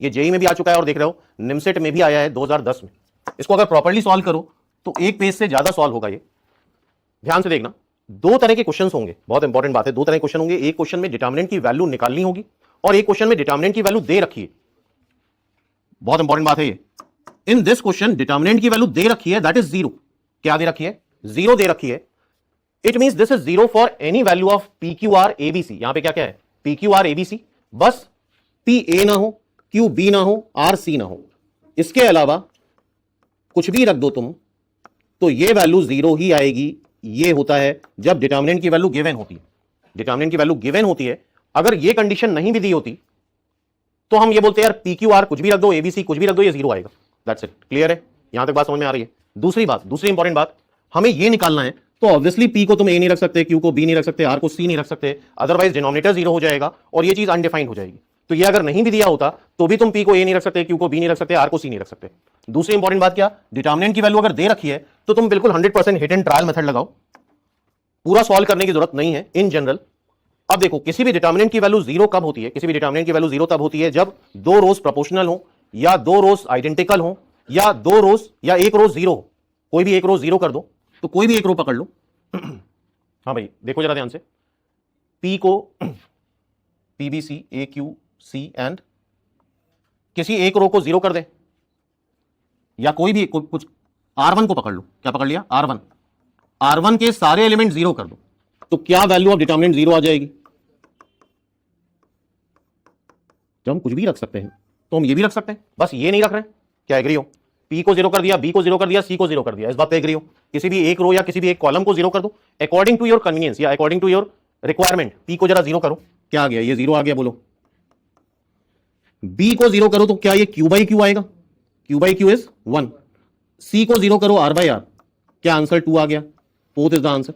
ये जेई में भी आ चुका है और देख रहे हो निमसेट में भी आया है 2010 में। इसको अगर प्रॉपर्ली सॉल्व करो तो एक पेज से ज्यादा सॉल्व होगा ये। ध्यान से देखना, दो तरह के क्वेश्चंस होंगे, बहुत इंपॉर्टेंट बात है, दो तरह के क्वेश्चन होंगे। एक क्वेश्चन में डिटर्मिनेंट की वैल्यू निकालनी होगी और एक क्वेश्चन में डिटर्मिनेंट की वैल्यू दे रखी है। बहुत इंपॉर्टेंट बात है ये। इन दिस क्वेश्चन डिटर्मिनेंट की वैल्यू दे रखी है, दैट इज 0। क्या दे रखी है? 0 दे रखी है। It means this is 0 for any value of P Q R ABC. यहां पे क्या क्या है? पी क्यू आर एबीसी, बस पी ए ना हो, क्यू बी ना हो, आर सी ना हो, इसके अलावा कुछ भी रख दो तुम तो ये वैल्यू 0 ही आएगी। ये होता है जब डिटर्मिनेंट की वैल्यू गिवन होती है। डिटर्मिनेंट की वैल्यू गिवन होती है। अगर ये कंडीशन नहीं भी दी होती तो हम ये बोलते हैं यार पी क्यू आर कुछ भी रख दो, एबीसी कुछ भी रख दो, ये 0 आएगा। That's it. क्लियर है? यहां तक बात समझ में आ रही है? दूसरी बात, दूसरी इंपॉर्टेंट बात, हमें ये निकालना है तो ऑब्वियसली पी को तुम ए नहीं रख सकते, क्यू को बी नहीं रख सकते, आर को सी नहीं रख सकते, अदरवाइज डिनोमिनेटर 0 हो जाएगा और ये चीज अनडिफाइंड हो जाएगी। तो ये अगर नहीं भी दिया होता तो भी तुम पी को ए नहीं रख सकते, क्यू को बी नहीं रख सकते, आर को सी नहीं रख सकते। दूसरी इंपॉर्टेंट बात क्या? डिटर्मिनेंट की वैल्यू अगर दे रखी है तो तुम बिल्कुल 100% हिट एंड ट्रायल मेथड लगाओ, पूरा सॉल्व करने की जरूरत नहीं है इन जनरल। अब देखो, किसी भी डिटर्मिनेंट की वैल्यू 0 कब होती है? किसी भी डिटर्मिनेंट की वैल्यू 0 तब होती है जब दो रोज प्रोपोर्शनल हो, या दो रोज आइडेंटिकल हो, या दो रोज या एक रो 0 हो। कोई भी एक रो 0 कर दो, तो कोई भी एक रो पकड़ लो। हाँ भाई देखो जरा ध्यान से, P को PBC AQC एंड किसी एक रो को 0 कर दे, या कोई भी कुछ R1 को पकड़ लो। क्या पकड़ लिया? R1। R1 के सारे एलिमेंट 0 कर दो, तो क्या वैल्यू ऑफ डिटर्मिनेंट 0 आ जाएगी? जब हम कुछ भी रख सकते हैं तो हम ये भी रख सकते हैं, बस ये नहीं रख रहे हैं। क्या एग्री हो? P को 0 कर दिया, B को 0 कर दिया, C को 0 कर दिया, इस बात पे एग्री हो? किसी भी एक रो या किसी भी एक कॉलम को 0 कर दो अकॉर्डिंग टू योर कन्वीनियंस या according to your requirement. P को जरा 0 करो, क्या आ गया? ये 0 आ गया, बोलो। B को 0 करो तो क्या ये Q बाई Q आएगा? Q by Q is 1। C को 0 करो R बाई R, क्या आंसर 2 आ गया? 4 इज द आंसर।